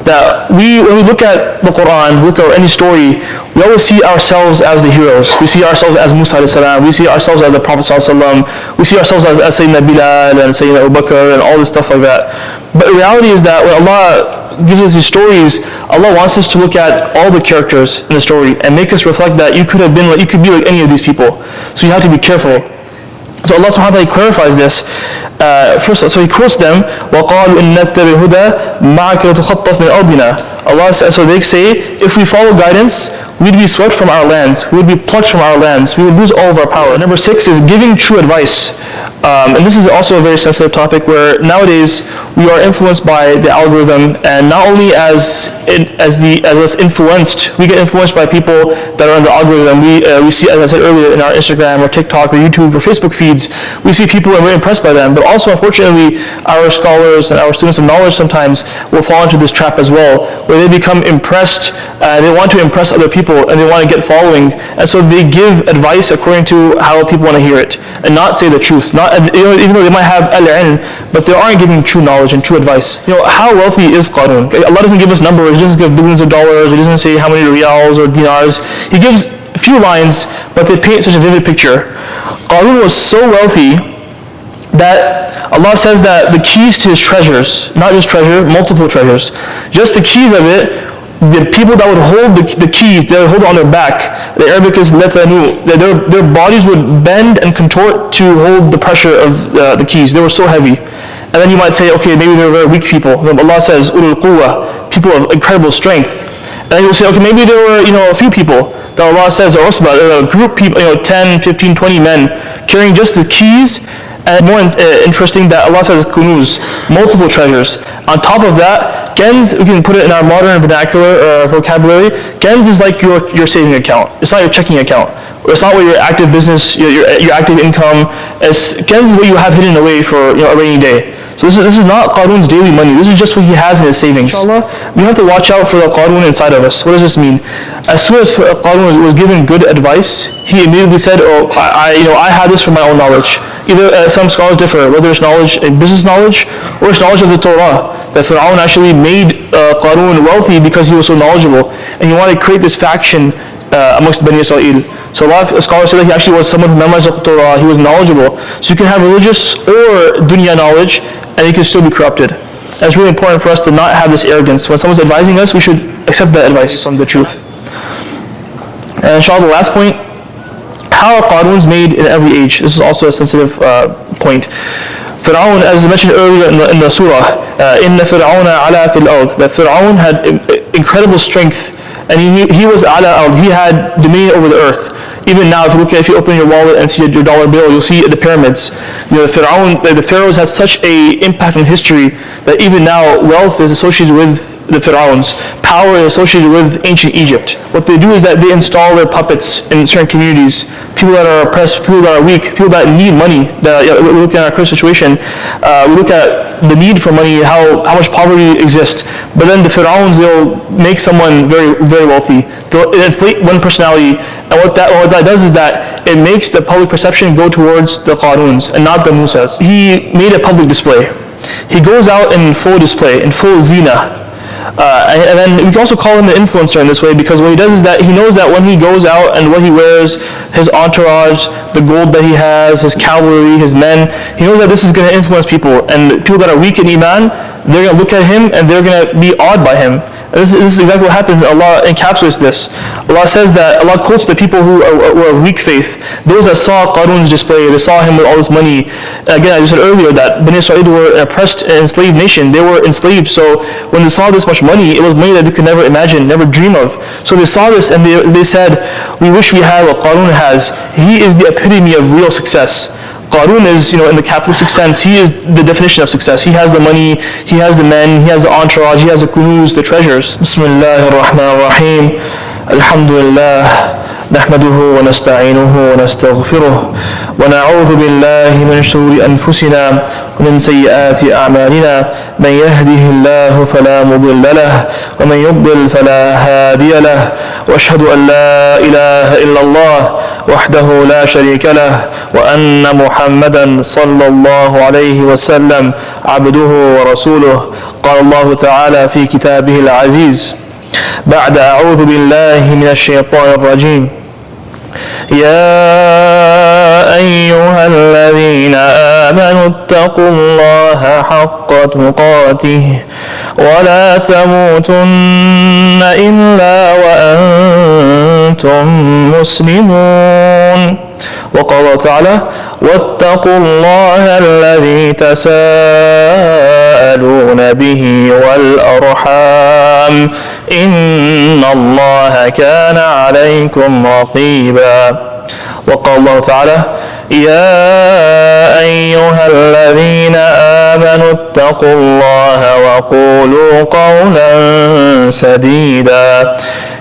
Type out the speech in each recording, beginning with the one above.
that when we look at the Quran, look at any story, we always see ourselves as the heroes. We see ourselves as Musa alayhi salam. We see ourselves as the Prophet sallallahu alaihi wasallam. We see ourselves as Sayyidina Bilal and Sayyidina Abu Bakr and all this stuff like that. But the reality is that when Allah gives us these stories, Allah wants us to look at all the characters in the story and make us reflect that you could be like any of these people. So you have to be careful. So Allah subhanahu wa ta'ala clarifies this. First, so He quotes them, وَقَالُوا إِنَّ نَتَّبِعِ الْهُدَى مَعَكَ وَتُخَطَّفْ مِنْ أَرْضِنَا. Allah says, so they say, if we follow guidance, we'd be swept from our lands, we'd be plucked from our lands, we would lose all of our power. Number 6 is giving true advice. And this is also a very sensitive topic where nowadays we are influenced by the algorithm, and not only as us influenced, we get influenced by people that are in the algorithm. We see, as I said earlier, in our Instagram or TikTok or YouTube or Facebook feeds, we see people and we're impressed by them. But also, unfortunately, our scholars and our students of knowledge sometimes will fall into this trap as well, where they become impressed, they want to impress other people and they want to get following, and so they give advice according to how people want to hear it and not say the truth. Even though they might have al-ilm, but they aren't giving true knowledge and true advice. How wealthy is Qarun? Allah doesn't give us numbers. He doesn't give billions of dollars. He doesn't say how many riyals or dinars. He gives a few lines, but they paint such a vivid picture. Qarun was so wealthy that Allah says that the keys to his treasures, not just treasure, multiple treasures, just the keys of it, the people that would hold the keys, they would hold it on their back. The Arabic is letanu. Their bodies would bend and contort to hold the pressure of the keys. They were so heavy. And then you might say, okay, maybe they were very weak people. Allah says, ulul quwwah, people of incredible strength. And then you'll say, okay, maybe there were a few people that Allah says, or usba, a group of people, 10, 15, 20 men carrying just the keys. And more interesting that Allah says kunuz, multiple treasures. On top of that, Kenz, we can put it in our modern vernacular vocabulary, Kenz is like your saving account. It's not your checking account. It's not what your active business, your active income. Kenz is what you have hidden away for a rainy day. So this is not Qarun's daily money. This is just what he has in his savings. Inshallah, we have to watch out for the Qarun inside of us. What does this mean? As soon as Qarun was given good advice, he immediately said, "Oh, I had this from my own knowledge." Either some scholars differ whether it's knowledge, business knowledge, or it's knowledge of the Torah. That Fir'aun actually made Qarun wealthy because he was so knowledgeable, and he wanted to create this faction amongst Bani Israel. So a lot of scholars say that he actually was someone who memorized the Torah, he was knowledgeable. So you can have religious or dunya knowledge, and you can still be corrupted. And it's really important for us to not have this arrogance. When someone's advising us, we should accept that advice on the truth. And inshallah, the last point, how are Qaruns made in every age? This is also a sensitive point. Fir'aun, as I mentioned earlier in the surah, إِنَّ فِرْعَوْنَ عَلَى فِي الْأَرْضِ, that Fir'aun had incredible strength, and he was ala al, he had dominion over the earth. Even now, if you open your wallet and see your dollar bill, you'll see the pyramids. The pharaohs had such an impact on history that even now, wealth is associated with the pharaohs. Power is associated with ancient Egypt. What they do is that they install their puppets in certain communities. People that are oppressed, people that are weak, people that need money. We look at our current situation. We look at the need for money, how much poverty exists. But then the pharaohs, they'll make someone very, very wealthy. They'll inflate one personality, and what that does is that it makes the public perception go towards the Qaruns and not the Musas. He made a public display. He goes out in full display, in full zina. And then we can also call him an influencer in this way, because what he does is that he knows that when he goes out and what he wears, his entourage, the gold that he has, his cavalry, his men, he knows that this is going to influence people, and people that are weak in Iman, they're going to look at him and they're going to be awed by him. And this is exactly what happens. Allah encapsulates this. Allah says that, Allah quotes the people who were of weak faith, those that saw Qarun's display, they saw him with all this money. And again, I just said earlier that Bani Israel were an oppressed and enslaved nation. They were enslaved, so when they saw this much money, it was money that they could never imagine, never dream of. So they saw this and they said, we wish we had what Qarun has. He is the epitome of real success. Qarun is, in the capitalistic sense, he is the definition of success. He has the money, he has the men, he has the entourage, he has the kunuz, the treasures. Bismillahir Rahmanir Rahim. Alhamdulillah. نحمده ونستعينه ونستغفره ونعوذ بالله من شرور أنفسنا ومن سيئات أعمالنا من يهده الله فلا مضل له ومن يضلل فلا هادي له وأشهد أن لا إله إلا الله وحده لا شريك له وأن محمدا صلى الله عليه وسلم عبده ورسوله. قال الله تعالى في كتابه العزيز بعد أعوذ بالله من الشيطان الرجيم يا أيها الذين آمنوا اتقوا الله حق تقاته ولا تموتن إلا وأنتم مسلمون. وقال الله تعالى واتقوا الله الذي تساءلون به والأرحام إن الله كان عليكم رقيبا. وقال الله تعالى يا أيها الذين آمنوا اتقوا الله وقولوا قولا سديدا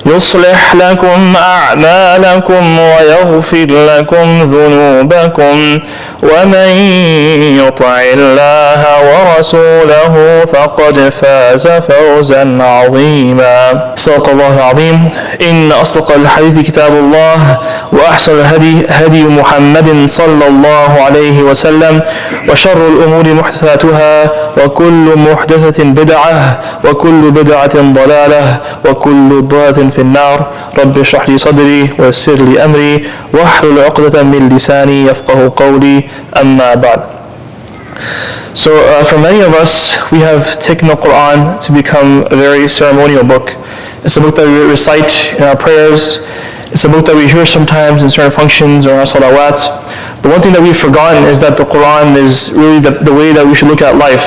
يصلح لكم أعمالكم ويغفر لكم ذنوبكم ومن يطع الله ورسوله فقد فاز فوزا عظيما. صدق الله العظيم. إن أصدق الحديث كتاب الله وأحسن الهدي هدي محمد صلى الله عليه وسلم وشر الأمور محدثاتها وكل محدثة بدعة وكل بدعة ضلالة وكل ضلالة في النار. رب اشرح لي صدري ويسر لي أمري واحلل عقدة من لساني يفقه قولي أما بعد. So for many of us, we have taken the Quran to become a very ceremonial book. It's a book that we recite in our prayers. It's a book that we hear sometimes in certain functions or in our salawats. But one thing that we've forgotten is that the Quran is really the way that we should look at life.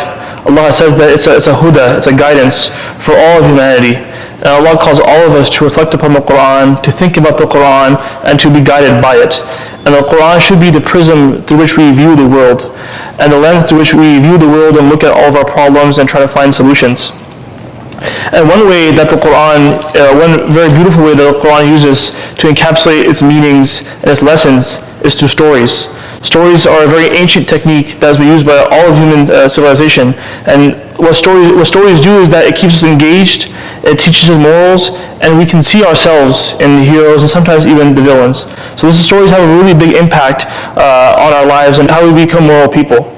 Allah says that it's a huda, it's a guidance for all of humanity. And Allah calls all of us to reflect upon the Quran, to think about the Quran, and to be guided by it. And the Quran should be the prism through which we view the world, and the lens through which we view the world and look at all of our problems and try to find solutions. And one way that the Quran, one very beautiful way that the Quran uses to encapsulate its meanings and its lessons is through stories. Stories are a very ancient technique that has been used by all of human civilization. And what stories do is that it keeps us engaged, it teaches us morals, and we can see ourselves in the heroes and sometimes even the villains. So these stories have a really big impact on our lives and how we become moral people.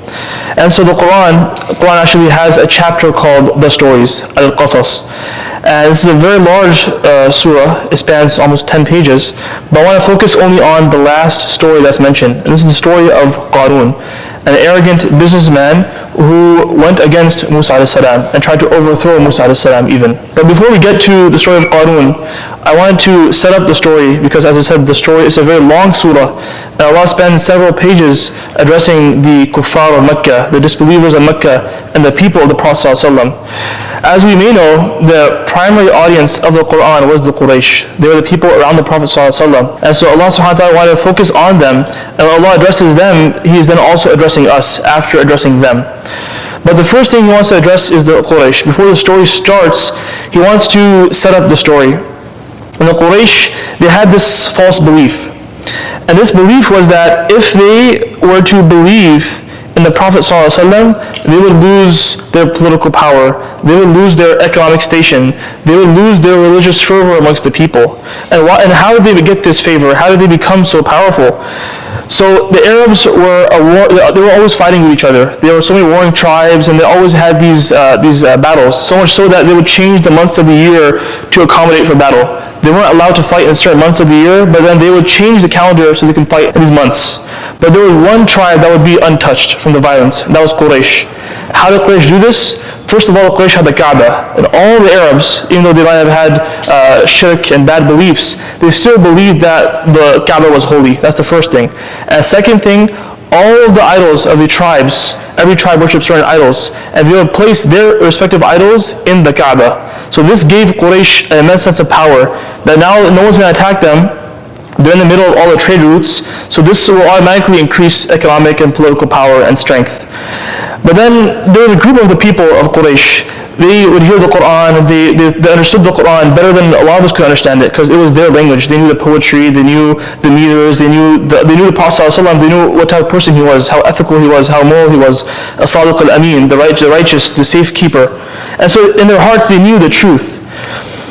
And so the Quran actually has a chapter called The Stories, Al-Qasas. And this is a very large surah. It spans almost 10 pages. But I want to focus only on the last story that's mentioned. And this is the story of Qarun, an arrogant businessman who went against Musa a.s. and tried to overthrow Musa a.s. even. But before we get to the story of Qarun, I wanted to set up the story because, as I said, the story is a very long surah. And Allah spends several pages addressing the kuffar of Makkah, the disbelievers of Makkah, and the people of the Prophet ﷺ. As we may know, the primary audience of the Quran was the Quraysh. They were the people around the Prophet ﷺ. And so Allah subhanahu wa ta'ala wanted to focus on them. And when Allah addresses them, He is then also addressing us after addressing them. But the first thing He wants to address is the Quraysh. Before the story starts, He wants to set up the story. And the Quraysh, they had this false belief. And this belief was that if they were to believe in the Prophet ﷺ, they would lose their political power, they would lose their economic station, they would lose their religious fervor amongst the people. And how did they get this favor? How did they become so powerful? So the Arabs were they were always fighting with each other. There were so many warring tribes, and they always had these battles, so much so that they would change the months of the year to accommodate for battle. They weren't allowed to fight in certain months of the year, but then they would change the calendar so they can fight in these months. But there was one tribe that would be untouched from the violence, and that was Quraysh. How did Quraysh do this? First of all, Quraysh had the Kaaba, and all the Arabs, even though they might have had shirk and bad beliefs, they still believed that the Kaaba was holy. That's the first thing. And second thing, all of the idols of the tribes, every tribe worships certain idols, and they would place their respective idols in the Kaaba. So this gave Quraysh an immense sense of power, that now no one's going to attack them. They're in the middle of all the trade routes, so this will automatically increase economic and political power and strength. But then there was a group of the people of Quraysh they would hear the Quran, and they understood the Quran better than a lot of us could understand it, because it was their language. They knew the poetry, they knew the meters, they knew the Prophet ﷺ, they knew what type of person he was, how ethical he was, how moral he was, as-sadiq al-amin, the righteous, the safekeeper. And so in their hearts they knew the truth.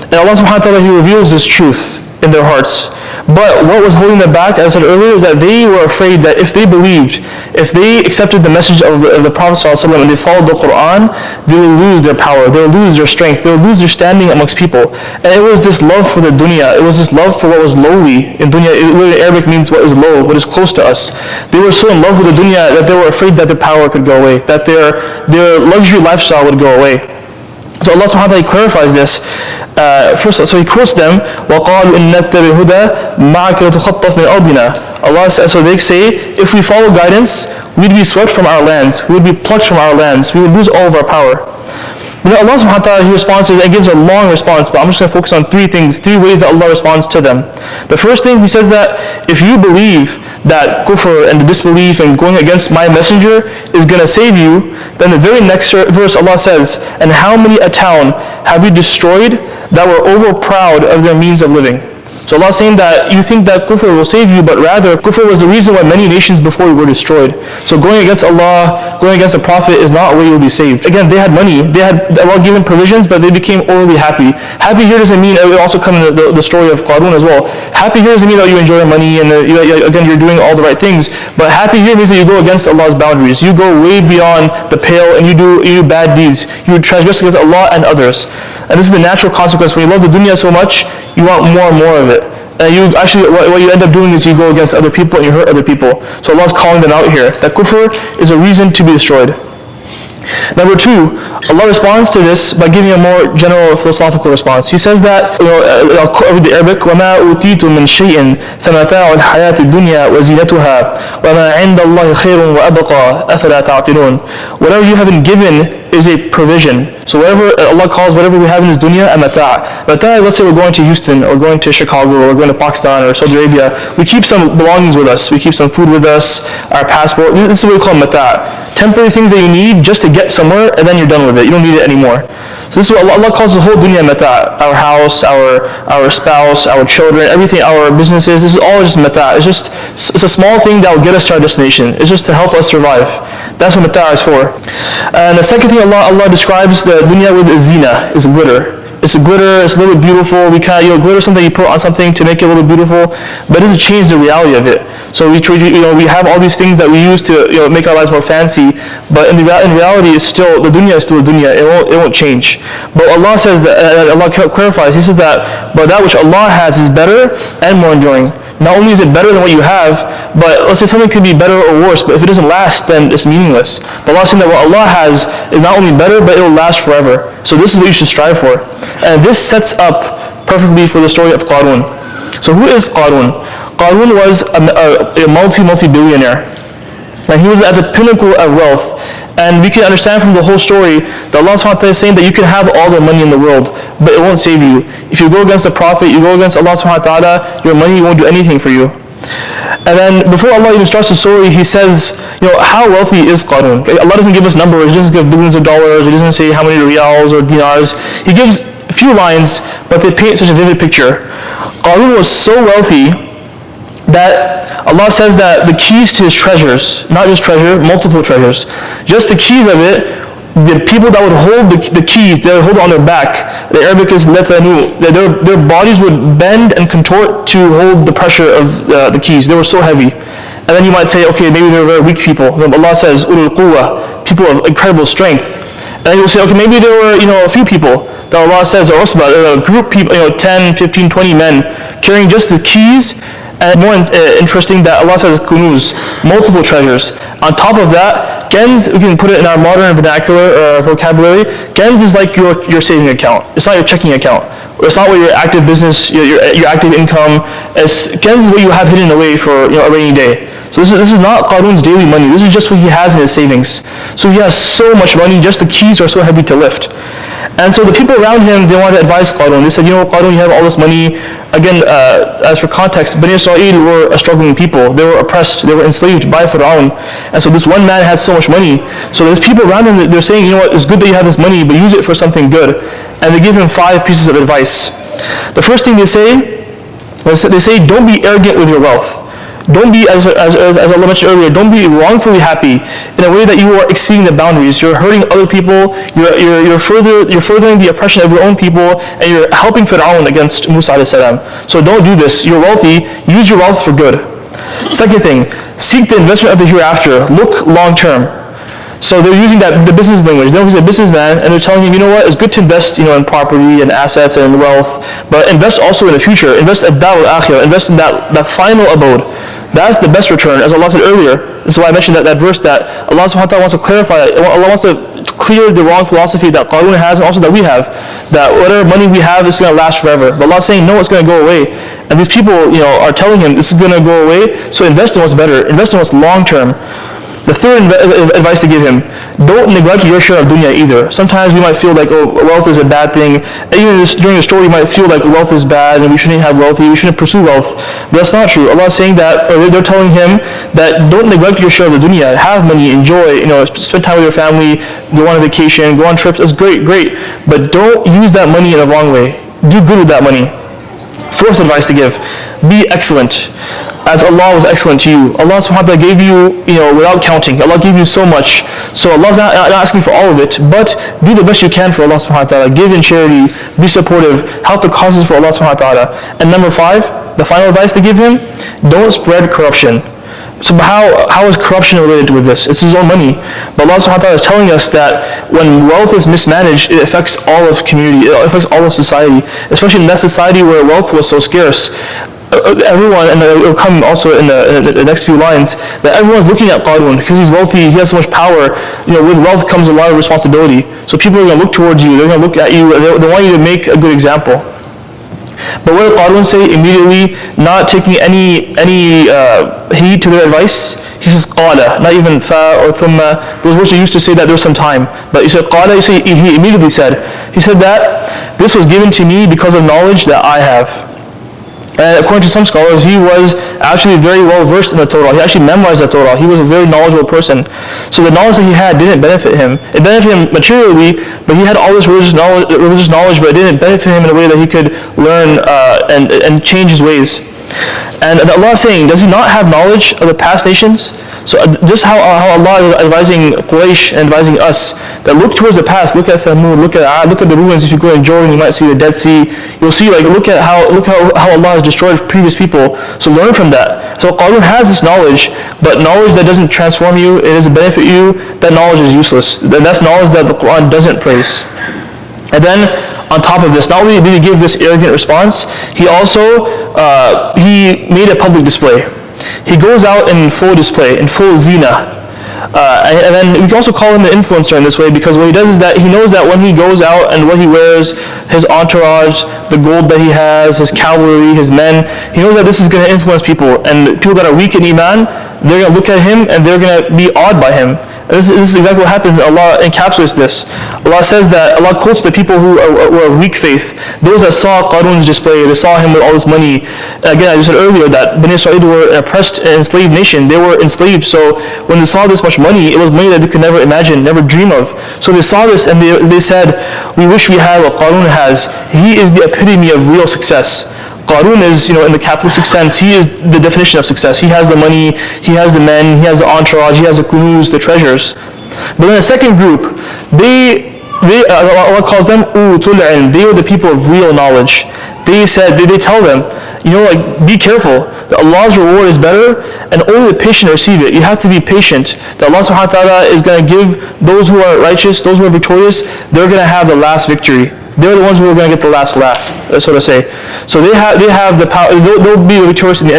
And Allah subhanahu wa ta'ala, He reveals this truth in their hearts. But what was holding them back, as I said earlier, is that they were afraid that if they believed, if they accepted the message of the Prophet ﷺ and they followed the Quran, they will lose their power, they will lose their strength, they will lose their standing amongst people. And it was this love for the dunya, it was this love for what was lowly. In dunya, in Arabic means what is low, what is close to us. They were so in love with the dunya that they were afraid that their power could go away, that their luxury lifestyle would go away. So Allah subhanahu wa ta'ala clarifies this. First, so He quotes them, وَقَالُوا إِن نَتَّبِعْ هُدَى مَعَكَ وَتُخَطَّفْ مِنْ أَرْضِنَا. So they say, if we follow guidance, we'd be swept from our lands, we'd be plucked from our lands, we would lose all of our power. But then Allah subhanahu wa ta'ala, He responds, and gives a long response, but I'm just going to focus on three ways that Allah responds to them. The first thing, He says that if you believe that kufr and the disbelief and going against my messenger is going to save you, then the very next verse Allah says, and how many a town have we destroyed that were over proud of their means of living. So Allah is saying that you think that kufr will save you, but rather kufr was the reason why many nations before you were destroyed. So going against Allah, going against the Prophet is not a way you'll be saved. Again, they had money, they had Allah given provisions, but they became overly happy. Happy here doesn't mean, it also comes in the story of Qarun as well. Happy here doesn't mean that you enjoy money and again you're doing all the right things, but happy here means that you go against Allah's boundaries. You go way beyond the pale and you do bad deeds. You transgress against Allah and others. And this is the natural consequence. When you love the dunya so much, you want more and more of it. And you actually, what you end up doing is you go against other people and you hurt other people. So Allah is calling them out here. That kufr is a reason to be destroyed. Number two, Allah responds to this by giving a more general philosophical response. He says that, I'll read the Arabic, وَمَا أُوتِيتُم مِّن شَيْءٍ فَمَتَاعُ الْحَيَاةِ الدُّنْيَا وَزِينَتُهَا وَمَا عِندَ اللَّهِ خَيْرٌ وَأَبْقَى أَفَلَا تَعْقِلُونَ. Whatever you have been given is a provision. So whatever Allah calls whatever we have in this dunya a mata'. Mata', let's say we're going to Houston or going to Chicago or going to Pakistan or Saudi Arabia. We keep some belongings with us. We keep some food with us, our passport. This is what we call mata'. Temporary things that you need just to get somewhere and then you're done with it. You don't need it anymore. So this is what Allah calls the whole dunya mata'. Our house, our spouse, our children, everything, our businesses. This is all just mata'. It's a small thing that will get us to our destination. It's just to help us survive. That's what mata' is for. And the second thing Allah describes the dunya with is zina, is glitter. It's a glitter, it's a little bit beautiful. We glitter something you put on something to make it a little beautiful, but it doesn't change the reality of it. So we have all these things that we use to make our lives more fancy, but in reality, it's still the dunya is still the dunya. It won't change. But Allah says that Allah clarifies. He says that, but that which Allah has is better and more enduring. Not only is it better than what you have, but let's say something could be better or worse, but if it doesn't last, then it's meaningless. But Allah is saying that what Allah has is not only better, but it will last forever. So this is what you should strive for. And this sets up perfectly for the story of Qarun. So who is Qarun? Qarun was a multi-billionaire. And he was at the pinnacle of wealth. And we can understand from the whole story that Allah subhanahu wa ta'ala is saying that you can have all the money in the world, but it won't save you. If you go against the Prophet, you go against Allah subhanahu wa ta'ala, your money won't do anything for you. And then before Allah even starts the story, He says, how wealthy is Qarun? Allah doesn't give us numbers, He doesn't give billions of dollars, He doesn't say how many riyals or dinars. He gives a few lines, but they paint such a vivid picture. Qarun was so wealthy that Allah says that the keys to his treasures, not just treasure, multiple treasures, just the keys of it, the people that would hold the keys, they would hold it on their back. The Arabic is letanu. Their bodies would bend and contort to hold the pressure of the keys. They were so heavy. And then you might say, okay, maybe they were very weak people. Allah says, ulul quwwa, people of incredible strength. And then you'll say, okay, maybe there were a few people that Allah says, or usba, a group of people, 10, 15, 20 men carrying just the keys. And more interesting that Allah says kunuz, multiple treasures. On top of that, Kenz, we can put it in our modern vernacular vocabulary, Kenz is like your saving account. It's not your checking account. Or it's not what your active business, your active income. Kanz is what you have hidden away for a rainy day. So this is not Qarun's daily money. This is just what he has in his savings. So he has so much money, just the keys are so heavy to lift. And so the people around him, they wanted to advise Qarun. They said, Qarun, you have all this money. Again, as for context, Bani Israel were a struggling people. They were oppressed. They were enslaved by Fir'aun. And so this one man had so much money. So there's people around him, they're saying, it's good that you have this money, but use it for something good. And they give him 5 pieces of advice. The first thing they say, don't be arrogant with your wealth. Don't be, as Allah mentioned earlier, don't be wrongfully happy in a way that you are exceeding the boundaries. You're hurting other people. You're furthering the oppression of your own people, and you're helping Fir'aun against Musa alayhi salam. So don't do this. You're wealthy. Use your wealth for good. Second thing, seek the investment of the hereafter. Look long term. So they're using the business language. He's a businessman, and they're telling him, it's good to invest, in property and assets and wealth, but invest also in the future. Invest at Dar al-Akhirah. Invest in that final abode. That's the best return, as Allah said earlier. This is why I mentioned that verse that Allah subhanahu wa ta'ala wants to clarify. Allah wants to clear the wrong philosophy that Qarun has and also that we have. That whatever money we have is going to last forever. But Allah's saying, no, it's going to go away. And these people, are telling him this is going to go away. So invest in what's better. Invest in what's long term. The third advice to give him, don't neglect your share of dunya either. Sometimes we might feel like, wealth is a bad thing. Even during the story, you might feel like wealth is bad and we shouldn't have wealth, we shouldn't pursue wealth. But that's not true. Allah is saying that, or they're telling him that don't neglect your share of the dunya. Have money, enjoy, spend time with your family, go on a vacation, go on trips. That's great. But don't use that money in the wrong way. Do good with that money. Fourth advice to give, be excellent. As Allah was excellent to you. Allah subhanahu wa ta'ala gave you, without counting. Allah gave you so much. So Allah's not asking for all of it, but do the best you can for Allah subhanahu wa ta'ala. Give in charity, be supportive, help the causes for Allah subhanahu wa ta'ala. And number 5, the final advice to give him, don't spread corruption. So how is corruption related with this? It's his own money. But Allah subhanahu wa ta'ala is telling us that when wealth is mismanaged, it affects all of community, it affects all of society, especially in that society where wealth was so scarce. Everyone, and it will come also in the next few lines, that everyone's looking at Qarun because he's wealthy, he has so much power. With wealth comes a lot of responsibility. So people are going to look towards you, they're going to look at you, they want you to make a good example. But what did Qarun say immediately, not taking any heed to their advice? He says qala, not even fa or thumma. Those words are used to say that there's some time. But he said qala, he immediately said that this was given to me because of knowledge that I have. And according to some scholars, he was actually very well versed in the Torah. He actually memorized the Torah. He was a very knowledgeable person. So the knowledge that he had didn't benefit him. It benefited him materially, but he had all this religious knowledge, but it didn't benefit him in a way that he could learn and change his ways. And Allah is saying, does he not have knowledge of the past nations? So just how Allah is advising Quraysh and advising us that look towards the past, look at Thamud, look at the ruins. If you go in Jordan, you might see the Dead Sea. You'll see look how Allah has destroyed previous people. So learn from that. So Qarun has this knowledge, but knowledge that doesn't transform you, it doesn't benefit you, that knowledge is useless. That's knowledge that the Quran doesn't praise. And then on top of this, not only did he give this arrogant response, he also he made a public display. He goes out in full display, in full zina. And then we can also call him an influencer in this way, because what he does is that he knows that when he goes out and what he wears, his entourage, the gold that he has, his cavalry, his men, he knows that this is going to influence people. And people that are weak in Iman, they're going to look at him and they're going to be awed by him. This is exactly what happens. Allah encapsulates this. Allah says that, Allah quotes the people who are of weak faith. Those that saw Qarun's display, they saw him with all this money. Again, as I said earlier, that Bani Israel were an oppressed and enslaved nation. They were enslaved, so when they saw this much money, it was money that they could never imagine, never dream of. So they saw this and they said, we wish we had what Qarun has. He is the epitome of real success. Qarun is, in the capitalistic sense, he is the definition of success. He has the money, he has the men, he has the entourage, he has the kunuz, the treasures. But then the second group, Allah calls them utul ilm. They were the people of real knowledge. They tell them, be careful. That Allah's reward is better, and only the patient receive it. You have to be patient. That Allah subhanahu wa ta'ala is going to give those who are righteous, those who are victorious, they're going to have the last victory. they're the ones who are going to get the last laugh, so to say. So they have the power. They'll be victorious in the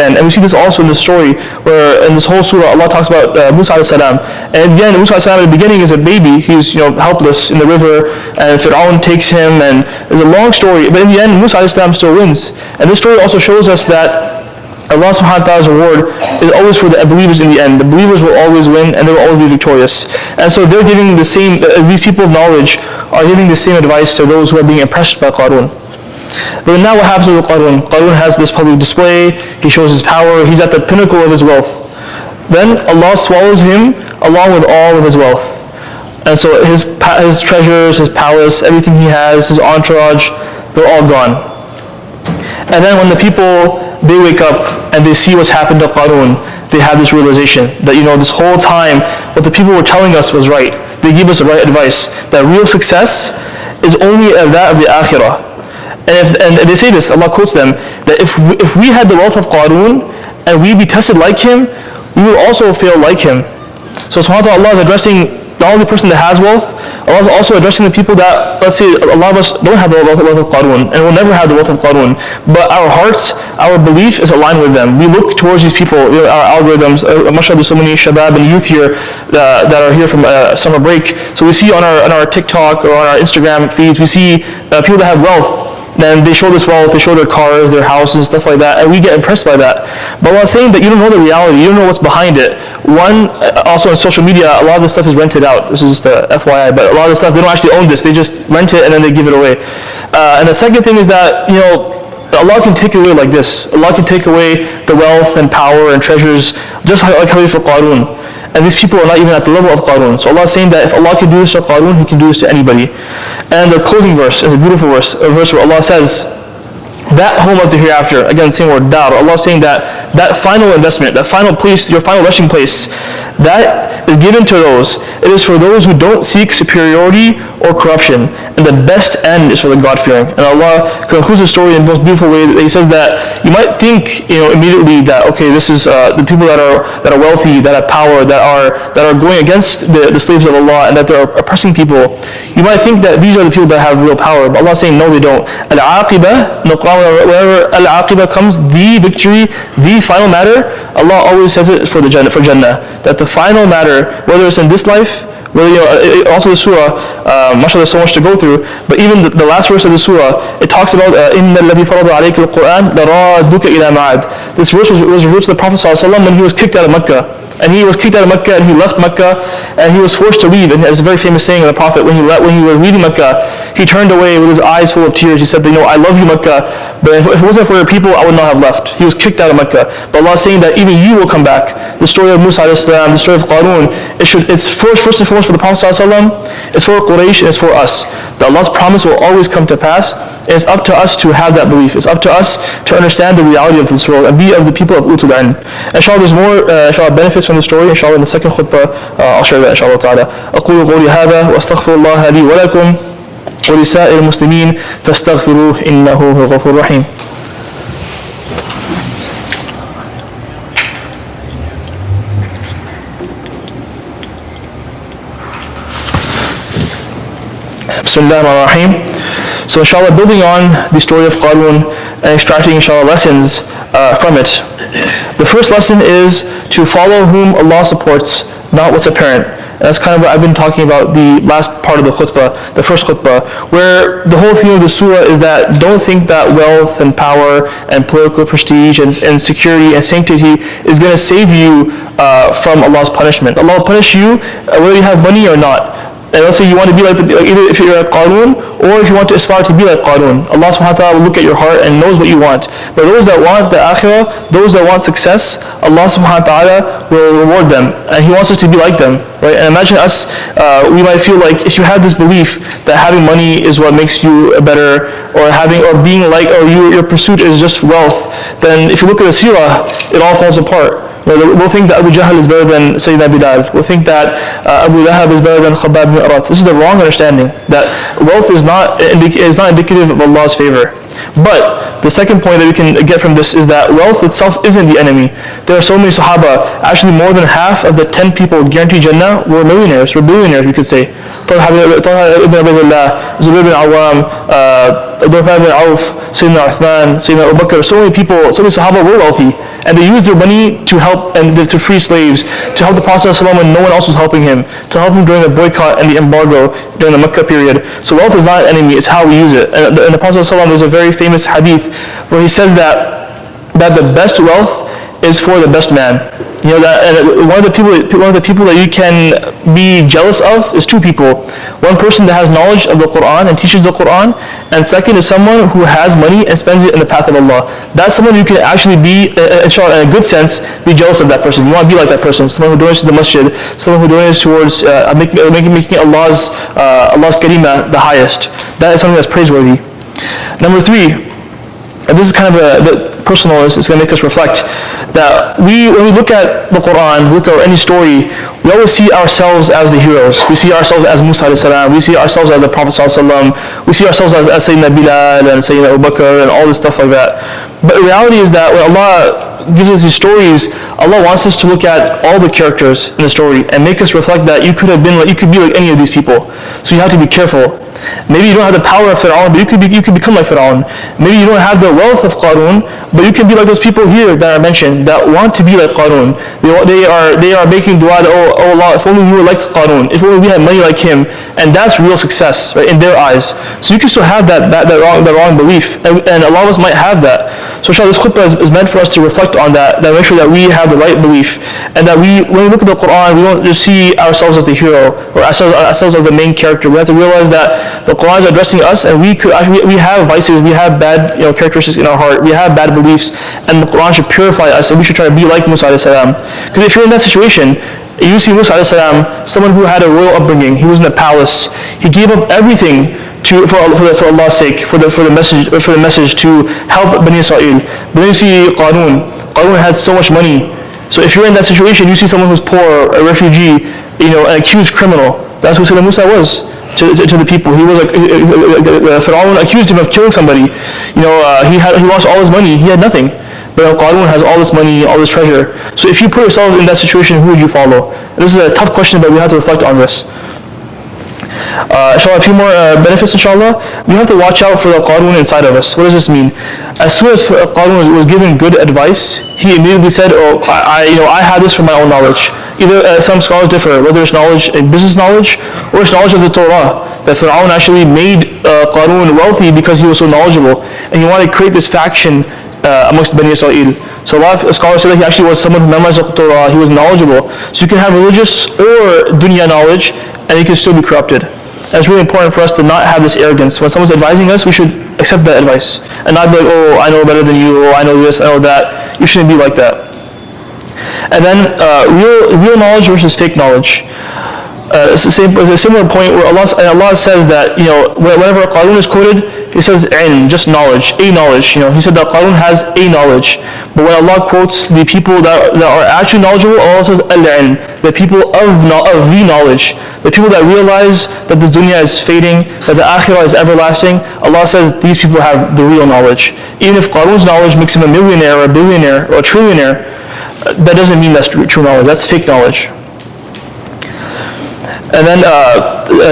end. And we see this also in the story where in this whole surah Allah talks about Musa alayhi salam. And in the end, Musa alayhi salam at the beginning is a baby. He's helpless in the river, and Fir'aun takes him, and it's a long story. But in the end, Musa alayhi salam still wins. And this story also shows us that Allah subhanahu wa ta'ala's reward is always for the believers in the end. The believers will always win and they will always be victorious. And so they're giving the same, these people of knowledge are giving the same advice to those who are being impressed by Qarun. But now what happens with Qarun? Qarun has this public display, he shows his power, he's at the pinnacle of his wealth. Then Allah swallows him along with all of his wealth. And so his treasures, his palace, everything he has, his entourage, they're all gone. And then when the people, they wake up and they see what's happened to Qarun, they have this realization that this whole time what the people were telling us was right. They give us the right advice, that real success is only that of the akhirah. And they say this, Allah quotes them, that if we had the wealth of Qarun and we be tested like him, we will also fail like him. So subhanahu wa ta'ala, Allah is addressing not only the person that has wealth, Allah is also addressing the people that, let's say, a lot of us don't have the wealth of Qarun, and will never have the wealth of Qarun, but our hearts, our belief is aligned with them. We look towards these people, our algorithms, mashallah, there's so many shabab and youth here that are here from summer break. So we see on our TikTok or on our Instagram feeds, we see people that have wealth. Then they show this wealth, they show their cars, their houses, stuff like that, and we get impressed by that. But Allah is saying that you don't know the reality, you don't know what's behind it. One, also on social media, a lot of this stuff is rented out. This is just a FYI, but a lot of the stuff, they don't actually own this, they just rent it and then they give it away. And the second thing is that, Allah can take it away like this. Allah can take away the wealth and power and treasures, just like how he did for Qarun. And these people are not even at the level of Qarun. So Allah is saying that if Allah can do this to Qarun, He can do this to anybody. And the closing verse is a beautiful verse, a verse where Allah says, that home of the hereafter, again same word, dar. Allah is saying that final investment, that final place, your final resting place, that is given to those. It is for those who don't seek superiority or corruption, and the best end is for the God-fearing. And Allah concludes the story in the most beautiful way. He says that you might think, immediately that okay, this is the people that are wealthy, that have power, that are going against the slaves of Allah, and that they're oppressing people. You might think that these are the people that have real power, but Allah is saying no, they don't. Al-aqibah, wherever al-aqibah comes, the victory, the final matter, Allah always says it for Jannah. That the final matter, whether it's in this life, also the surah, mashallah, there's so much to go through, but even the last verse of the surah, it talks about إِنَّ الَّذِي فَرَضَ عَلَيْكَ الْقُرْآنَ لَرَادُّكَ إِلَى مَعَادٍ. This verse was revealed to the Prophet ﷺ when he was kicked out of Makkah. And he was kicked out of Makkah, and he left Makkah, and he was forced to leave. And there's a very famous saying of the Prophet, when he was leaving Makkah, he turned away with his eyes full of tears. He said, I love you, Makkah, but if it wasn't for your people, I would not have left. He was kicked out of Makkah. But Allah is saying that even you will come back. The story of Musa alayhi salam, the story of Qarun, it's first and foremost for the Prophet ﷺ, it's for Quraysh, and it's for us. That Allah's promise will always come to pass. And it's up to us to have that belief. It's up to us to understand the reality of this world and be of the people of Utul Ilm. Inshallah, there's more benefits from the story. Inshallah, in the second khutbah, I'll share that inshallah ta'ala. أقول قولي هذا وأستغفر الله لي ولكم ولسائر المسلمين فاستغفروه إنه هو الغفور الرحيم. Bismillahirrahmanirrahim. So inshallah, building on the story of Qarun and extracting inshallah lessons from it. The first lesson is to follow whom Allah supports, not what's apparent. And that's kind of what I've been talking about the last part of the khutbah, the first khutbah, where the whole theme of the surah is that don't think that wealth and power and political prestige and security and sanctity is going to save you from Allah's punishment. Allah will punish you whether you have money or not. And let's say you want to be like either if you're like Qarun or if you want to aspire to be like Qarun. Allah subhanahu wa ta'ala will look at your heart and knows what you want. But those that want the akhirah, those that want success, Allah subhanahu wa ta'ala will reward them. And He wants us to be like them. Right? And imagine us, we might feel like if you have this belief that having money is what makes you better, or being like, or your pursuit is just wealth, then if you look at the seerah, it all falls apart. We'll think that Abu Jahl is better than Sayyidina Bilal. We'll think that Abu Lahab is better than Khabbab bin Arat. This is the wrong understanding. That wealth is not indicative of Allah's favor. But the second point that we can get from this is that wealth itself isn't the enemy. There are so many Sahaba, actually more than half of the 10 people guaranteed Jannah were millionaires, were billionaires, we could say. Talha ibn Ubaydullah, Zubayr ibn Awam, Abdurrahman ibn Auf, Sayyidina Uthman, Sayyidina Abu Bakr, so many people, so many Sahaba were wealthy. And they used their money to help and to free slaves, to help the Prophet ﷺ when no one else was helping him, to help him during the boycott and the embargo during the Makkah period. So wealth is not an enemy, it's how we use it. And the Prophet ﷺ, there's a very famous hadith where he says that the best wealth is for the best man. You know that, and one of the people that you can be jealous of is two people. One person that has knowledge of the Quran and teaches the Quran, and second is someone who has money and spends it in the path of Allah. That's someone you can actually be, inshallah, in a good sense, be jealous of that person. You want to be like that person. Someone who donates to the masjid, someone who donates towards making Allah's kalima the highest. That is something that's praiseworthy. Number 3, and this is kind of a bit personal, it's going to make us reflect, that when we look at the Quran, look at any story, we always see ourselves as the heroes. We see ourselves as Musa salam, we see ourselves as the Prophet sallam, we see ourselves as Sayyidina Bilal and Sayyidina Abu Bakr and all this stuff like that. But the reality is that when Allah gives us these stories, Allah wants us to look at all the characters in the story and make us reflect that you could be like any of these people. So you have to be careful. Maybe you don't have the power of Fir'aun, but you could become like Fir'aun. Maybe you don't have the wealth of Qarun, but you can be like those people here that I mentioned that want to be like Qarun. They are making dua that, oh Allah, if only we were like Qarun, if only we had money like him, and that's real success, right, in their eyes. So you can still have that wrong belief, and a lot of us might have that. So inshallah, this khutbah is meant for us to reflect on that make sure that we have the right belief, and that when we look at the Quran, we don't just see ourselves as the hero or ourselves as the main character. We have to realize that the Quran is addressing us, and we have vices, we have bad characteristics in our heart, we have bad beliefs, and the Quran should purify us, and we should try to be like Musa alayhi salam. Because if you're in that situation, you see Musa alayhi salam, someone who had a royal upbringing, he was in a palace, he gave up everything for Allah's sake, for the message to help Bani Israel. But then you see Qarun had so much money. So if you're in that situation, you see someone who's poor, a refugee, an accused criminal. That's who Sayyidina Musa was to the people. He was like, Fir'aun accused him of killing somebody. He lost all his money. He had nothing. But Qarun has all this money, all this treasure. So if you put yourself in that situation, who would you follow? And this is a tough question, but we have to reflect on this. Inshallah, a few more benefits, inshallah. We have to watch out for the Qarun inside of us. What does this mean? As soon as Qarun was given good advice, he immediately said, I had this from my own knowledge. Either some scholars differ, whether it's knowledge, business knowledge, or it's knowledge of the Torah. That Fir'aun actually made Qarun wealthy because he was so knowledgeable, and he wanted to create this faction amongst Bani Israel. So a lot of scholars say that he actually was someone who memorized the Torah, he was knowledgeable. So you can have religious or dunya knowledge, and you can still be corrupted. And it's really important for us to not have this arrogance. When someone's advising us, we should accept that advice. And not be like, oh, I know better than you, or I know this, I know that. You shouldn't be like that. And then real knowledge versus fake knowledge. It's a similar point where Allah says that, whenever Qarun is quoted, he says ilm, just knowledge, a knowledge. He said that Qarun has a knowledge. But when Allah quotes the people that are actually knowledgeable, Allah says al-ilm, the people of the knowledge, the people that realize that this dunya is fading, that the akhirah is everlasting. Allah says these people have the real knowledge. Even if Qarun's knowledge makes him a millionaire or a billionaire or a trillionaire, that doesn't mean that's true knowledge. That's fake knowledge. And then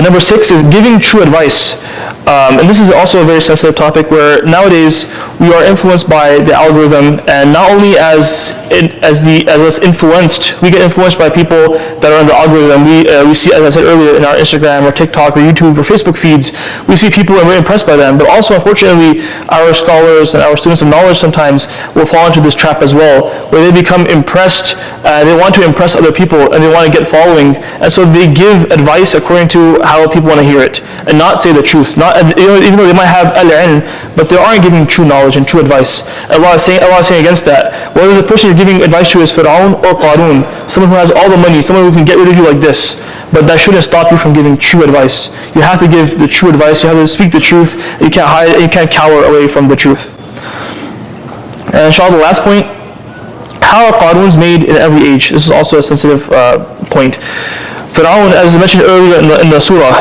number 6 is giving true advice. And this is also a very sensitive topic where nowadays we are influenced by the algorithm, and not only as us influenced, we get influenced by people that are in the algorithm. We see, as I said earlier, in our Instagram or TikTok or YouTube or Facebook feeds, we see people and we're impressed by them. But also, unfortunately, our scholars and our students of knowledge sometimes will fall into this trap as well, where they become impressed, they want to impress other people, and they want to get following, and so they give advice according to how people want to hear it, and not say the truth. Even though they might have al-ilm, but they aren't giving true knowledge and true advice. Allah is saying against that. Whether the person you're giving advice to is Fir'aun or Qarun, someone who has all the money, someone who can get rid of you like this, but that shouldn't stop you from giving true advice. You have to give the true advice. You have to speak the truth. You can't hide. You can't cower away from the truth. And inshallah, the last point: how are Qaruns made in every age? This is also a sensitive point. Fir'aun, as mentioned earlier in the surah,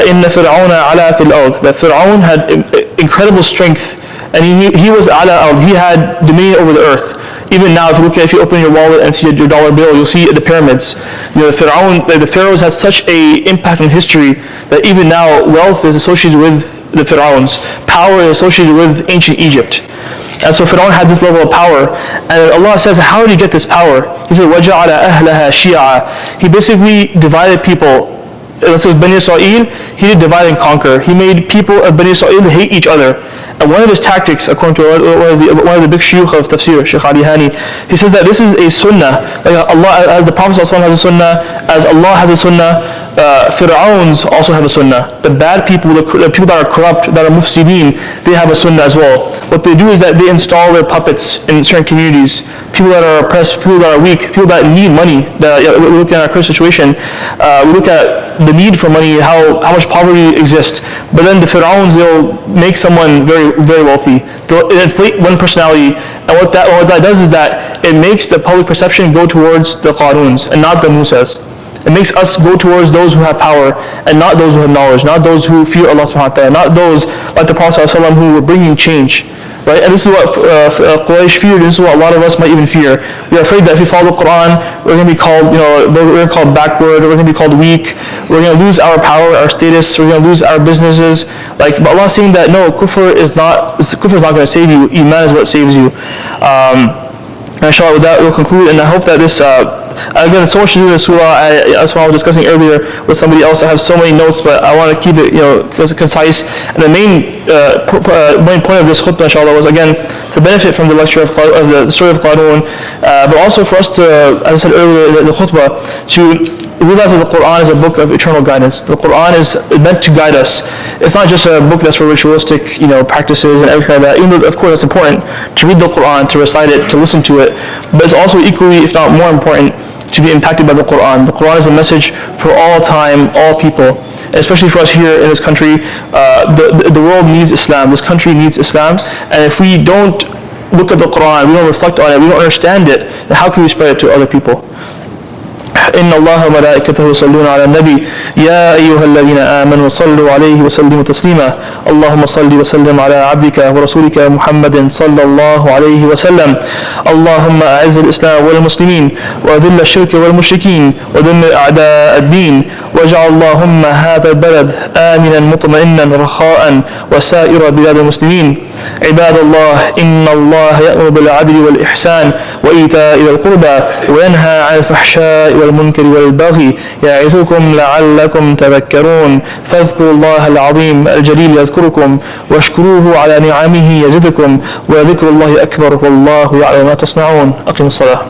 إِنَّ فِرْعَوْنَ عَلَى فِي الْأَرْضِ, that Fir'aun had incredible strength and he was ala al, he had dominion over the earth. Even now, if you open your wallet and see your dollar bill, you'll see the pyramids. The pharaohs had such a impact in history that even now, wealth is associated with the pharaohs. Power is associated with ancient Egypt. And so Fir'aun had this level of power. And Allah says, how did he get this power? He said, وَجَعَلَ أَهْلَهَا شِيَعًا. He basically divided people. This was Bani Israel. He did divide and conquer. He made people of Bani Israel hate each other. And one of his tactics, according to one of the big shuyukh of tafsir, Shaykh Ali Hani, he says that this is a sunnah. Like Allah, as the Prophet ﷺ has a sunnah, as Allah has a sunnah, Fir'auns also have a sunnah. The bad people, the people that are corrupt, that are mufsideen, they have a sunnah as well. What they do is that they install their puppets in certain communities. People that are oppressed, people that are weak, people that need money. We look at our current situation, we look at the need for money, how much poverty exists. But then the Fir'auns, they'll make someone very, very wealthy. They'll inflate one personality, and what that does is that it makes the public perception go towards the Qaruns and not the Musas. It makes us go towards those who have power and not those who have knowledge, not those who fear Allah subhanahu wa ta'ala, not those like the Prophet ﷺ who were bringing change. Right? And this is what Quraysh feared, and this is what a lot of us might even fear. We are afraid that if we follow the Quran, we're going to be called, we're going to be called backward, we're going to be called weak, we're going to lose our power, our status, we're going to lose our businesses. But Allah is saying that no, kufr is not going to save you, iman is what saves you. And inshallah, with that we'll conclude, and I hope that this again, so much to do in the surah. That's what I was discussing earlier with somebody else. I have so many notes, but I want to keep it, concise. And the main point of this khutbah, inshallah, was again to benefit from the lecture of the story of Qarun, but also for us to, as I said earlier, the khutbah, to realize that the Quran is a book of eternal guidance. The Quran is meant to guide us. It's not just a book that's for ritualistic, practices and everything like that. Even though, of course, it's important to read the Quran, to recite it, to listen to it, but it's also equally, if not more important, to be impacted by the Quran. The Quran is a message for all time, all people, and especially for us here in this country. The world needs Islam. This country needs Islam, and if we don't look at the Quran, we don't reflect on it, we don't understand it, then how can we spread it to other people? إن الله وملائكته يصلون على النبي يا أيها الذين آمنوا صلوا عليه وسلموا تسليما اللهم صل وسلم على عبدك ورسولك محمد صلى الله عليه وسلم اللهم أعز الإسلام والمسلمين وأذل الشرك والمشركين ودمر أعداء الدين واجعل اللهم هذا البلد آمنا مطمئنا رخاء وسائر بلاد المسلمين عباد الله إن الله يأمر بالعدل والإحسان وإيتاء ذي القربى وينهى عن الفحشاء والمنكر والبغي يعظكم لعلكم تذكرون فاذكروا الله العظيم الجليل يذكركم واشكروه على نعمه يزدكم وذكر الله أكبر والله يعلم ما تصنعون أقم الصلاة.